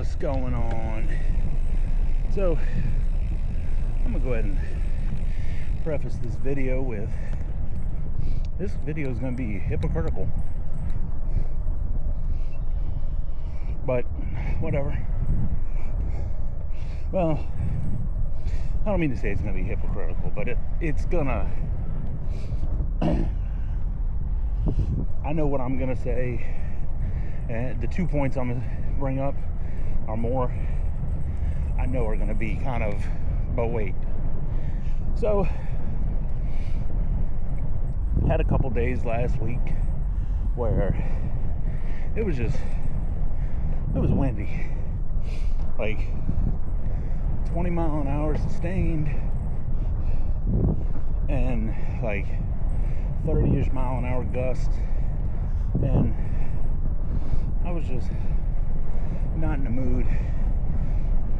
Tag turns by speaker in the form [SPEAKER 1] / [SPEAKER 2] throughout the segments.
[SPEAKER 1] What's going on? So I'm gonna go ahead and preface this video with this video is gonna be hypocritical, but whatever. Well, I don't mean to say it's gonna be hypocritical, but it's gonna I know what I'm gonna say, and the 2 points I'm gonna bring up are more I know are gonna be kind of, but wait. So had a couple days last week where it was windy, like 20 mile an hour sustained and like 30-ish mile an hour gust, and I was just not in the mood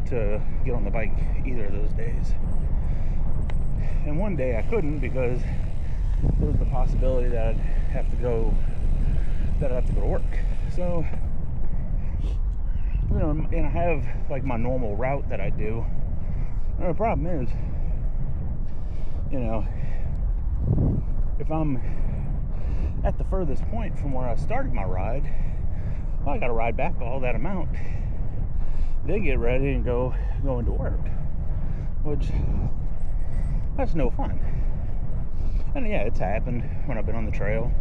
[SPEAKER 1] to get on the bike either of those days. And one day I couldn't because there was the possibility that I'd have to go to work. So, you know, and I have like my normal route that I do. And the problem is, you know, if I'm at the furthest point from where I started my ride, well, I gotta ride back all that amount, then get ready and go into work, which that's no fun. And yeah, it's happened when I've been on the trail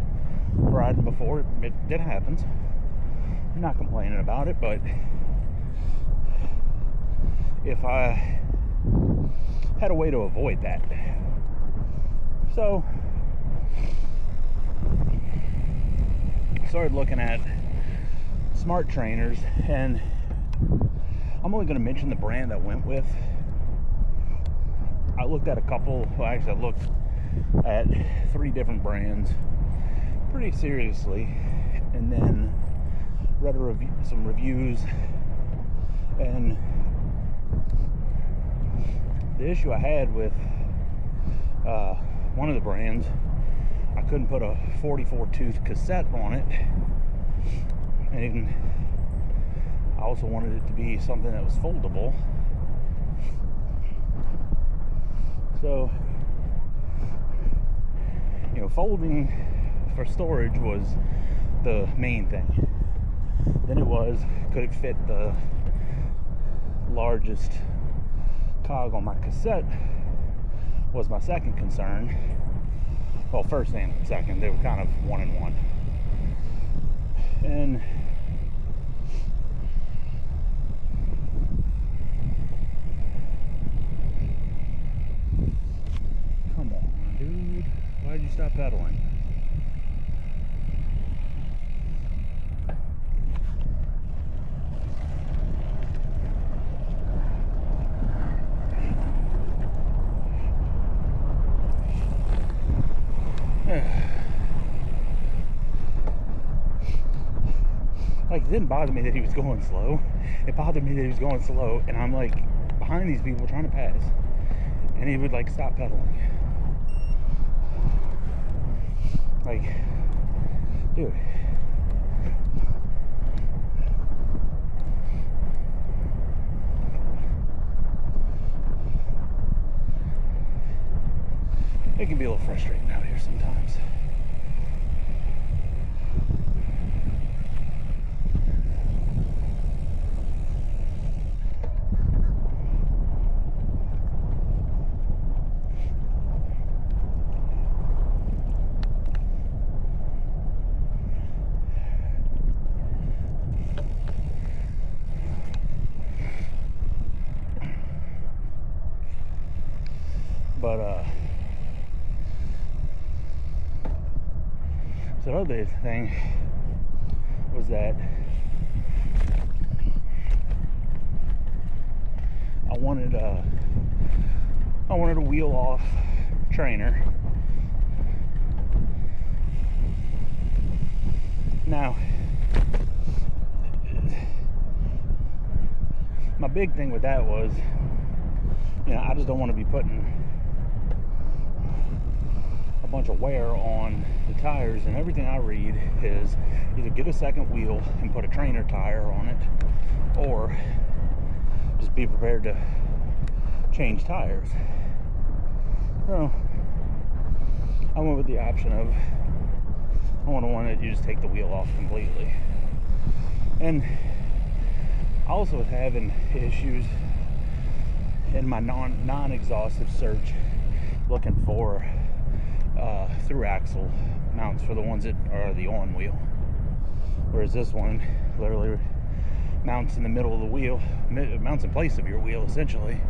[SPEAKER 1] riding before. It happens. I'm not complaining about it, but if I had a way to avoid that. So I started looking at smart trainers, and I'm only going to mention the brand I went with. I looked at a couple, well, actually I looked at 3 different brands pretty seriously, and then read some reviews. And the issue I had with one of the brands, I couldn't put a 44 tooth cassette on it, and I also wanted it to be something that was foldable. So, you know, folding for storage was the main thing. Then it was, could it fit the largest cog on my cassette, was my second concern. Well, first and second, they were kind of one and one. And come on, dude, why'd you stop pedaling? Like, it didn't bother me that he was going slow. It bothered me that he was going slow, and I'm like behind these people trying to pass, and he would like stop pedaling. Like, dude. It can be a little frustrating out here sometimes. But so the other thing was that I wanted a wheel off trainer. Now, my big thing with that was, you know, I just don't want to be putting a bunch of wear on the tires, and everything I read is either get a second wheel and put a trainer tire on it, or just be prepared to change tires. So I went with the option of I want one that you just take the wheel off completely. And I also was having issues in my non-exhaustive search looking for through axle mounts for the ones that are the on wheel, whereas this one literally mounts in the middle of the wheel, mounts in place of your wheel essentially,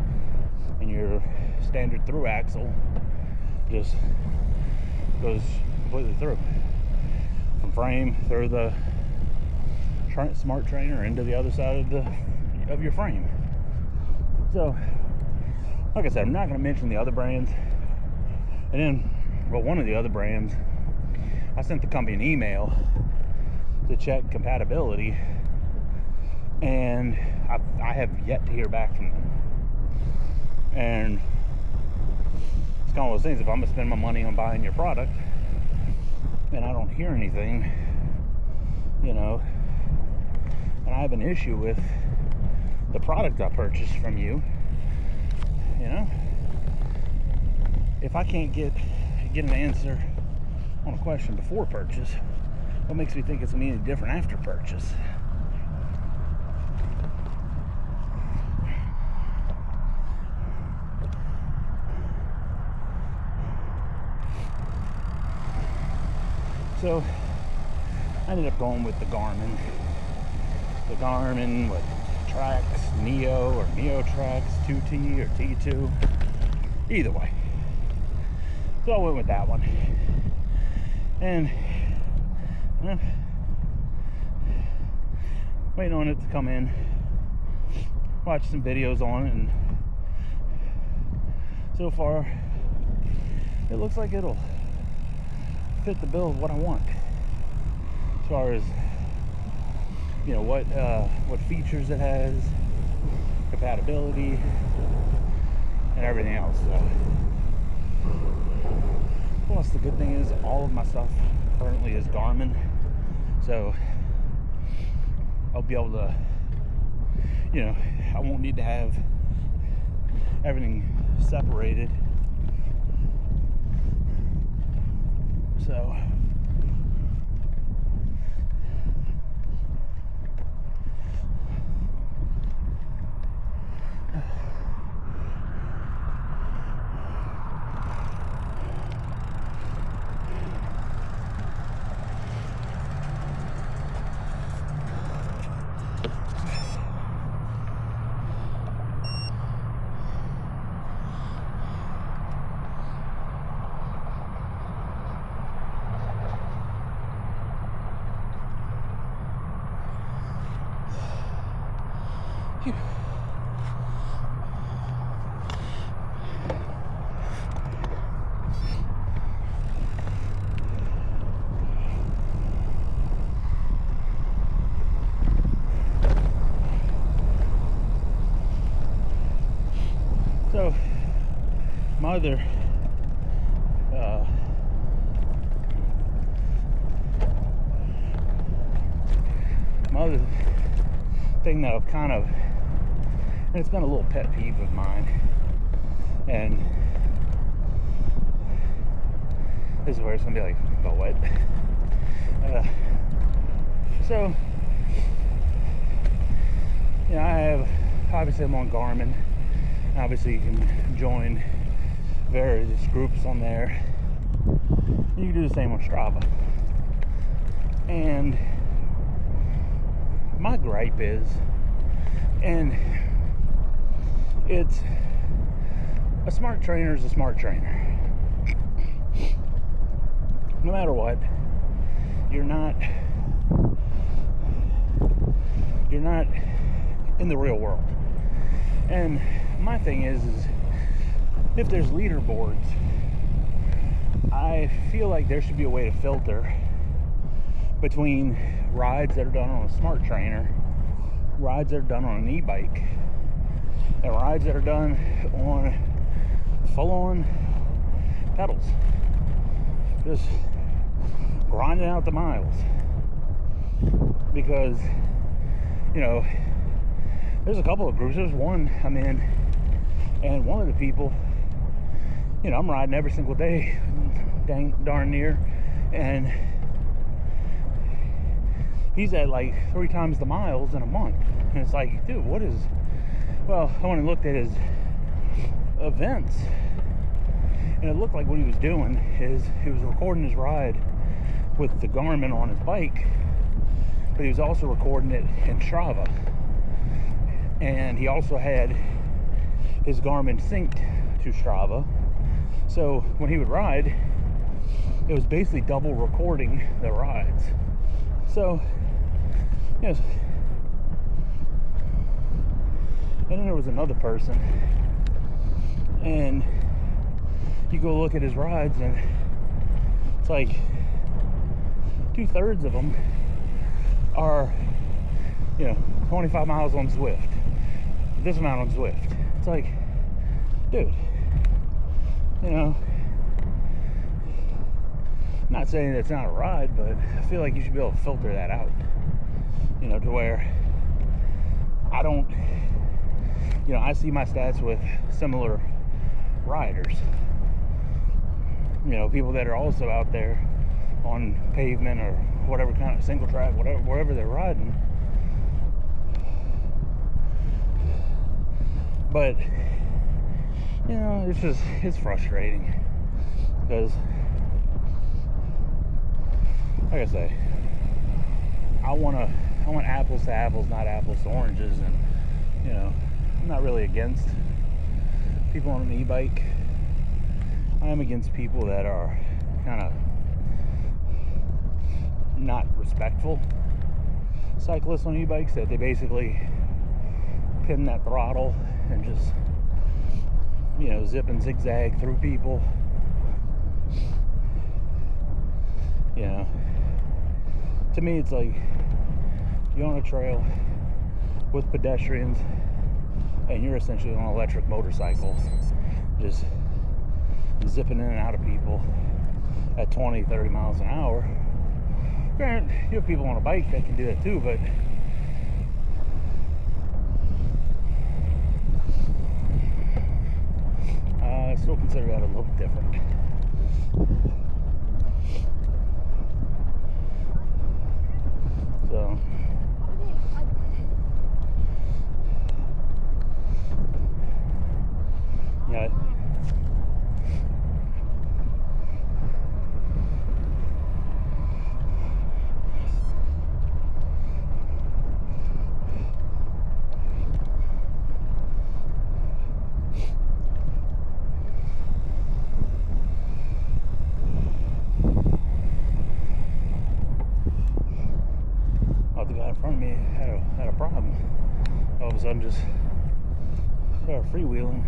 [SPEAKER 1] and your standard through axle just goes completely through from frame through the smart trainer into the other side of your frame. So like I said, I'm not going to mention the other brands. And then, well, one of the other brands, I sent the company an email to check compatibility, and I have yet to hear back from them. And it's kind of one of those things, if I'm going to spend my money on buying your product and I don't hear anything, you know, and I have an issue with the product I purchased from you, you know, if I can't get an answer on a question before purchase, what makes me think it's going to be any different after purchase? So I ended up going with the Garmin. What, Trax Neo or Neo Trax 2T or T2, either way. So I went with that one, and waiting on it to come in, watch some videos on it, and so far it looks like it'll fit the bill of what I want as far as, you know, what features it has, compatibility, and everything else. So, plus the good thing is all of my stuff currently is Garmin, so I'll be able to, you know, I won't need to have everything separated. So my other thing that I've kind of, and it's been a little pet peeve of mine, and this is where it's gonna be like, but what? So, you know, obviously I'm on Garmin. Obviously you can join various groups on there. You can do the same on Strava. And my gripe is, and it's, a smart trainer is a smart trainer. No matter what, you're not in the real world. And my thing is if there's leaderboards, I feel like there should be a way to filter between rides that are done on a smart trainer, rides that are done on an e-bike, and rides that are done on full-on pedals. just grinding out the miles. Because, you know, there's a couple of groups. There's one I'm in, and one of the people, you know, I'm riding every single day, darn near, and he's at like 3 times the miles in a month. And it's like, dude, what is... Well, I went and looked at his events, and it looked like what he was doing is he was recording his ride with the Garmin on his bike, but he was also recording it in Strava, and he also had his Garmin synced to Strava. So when he would ride, it was basically double recording the rides. So, yes. And then there was another person, and you go look at his rides, and it's like 2/3 of them are, you know, 25 miles on Zwift, this amount on Zwift. It's like, dude, you know, not saying it's not a ride, but I feel like you should be able to filter that out, you know, to where I don't, you know, I see my stats with similar riders, you know, people that are also out there on pavement or whatever kind of single track, wherever they're riding. But, you know, it's frustrating because, like I say, I want apples to apples, not apples to oranges. And, you know, I'm not really against people on an e-bike. I am against people that are kind of not respectful cyclists on e-bikes, that they basically pin that throttle and just, you know, zip and zigzag through people. You know, to me it's like you're on a trail with pedestrians and you're essentially on an electric motorcycle, just zipping in and out of people at 20-30 miles an hour. Granted, you have people on a bike that can do that too, but I still consider that a little different. So, yeah. The guy in front of me had a problem. All of a sudden, just started freewheeling.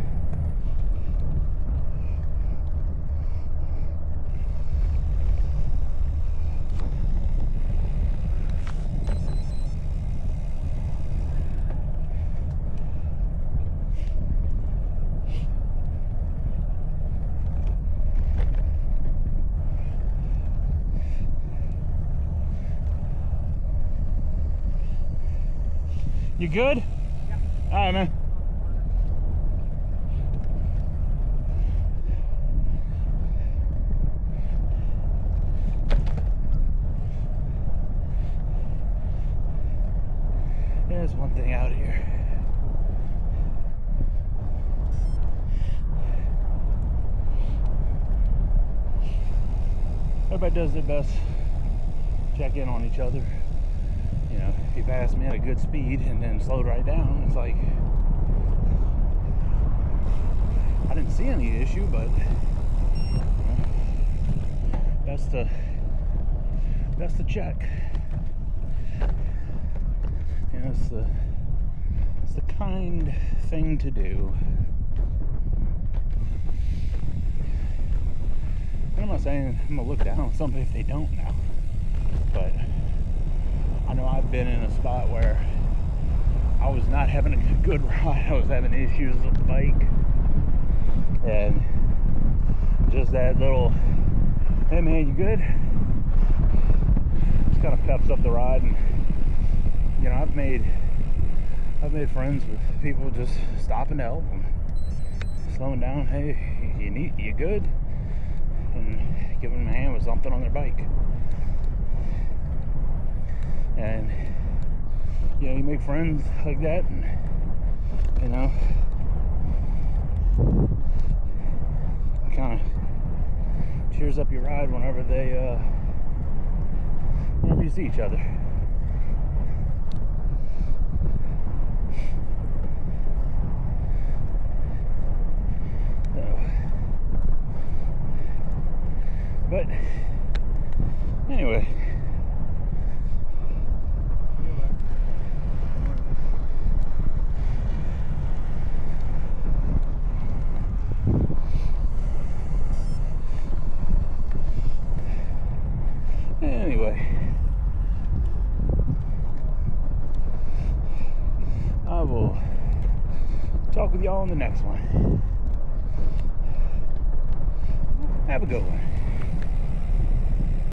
[SPEAKER 1] You good?
[SPEAKER 2] Yeah.
[SPEAKER 1] All right, man. There's one thing out here. Everybody does their best, check in on each other. You know, if you pass me at a good speed and then slowed right down, it's like, I didn't see any issue, but you know, that's the check. You know, it's the kind thing to do. And I'm not saying I'm gonna look down on somebody if they don't now, but I know I've been in a spot where I was not having a good ride. I was having issues with the bike, and just that little Hey man, you good? Just kind of peps up the ride, and you know, I've made friends with people just stopping to help them, slowing down. Hey, you good? And giving them a hand with something on their bike. And you know, you make friends like that, and you know, it kind of cheers up your ride whenever you see each other. But anyway, I will talk with y'all on the next one. Have a good one.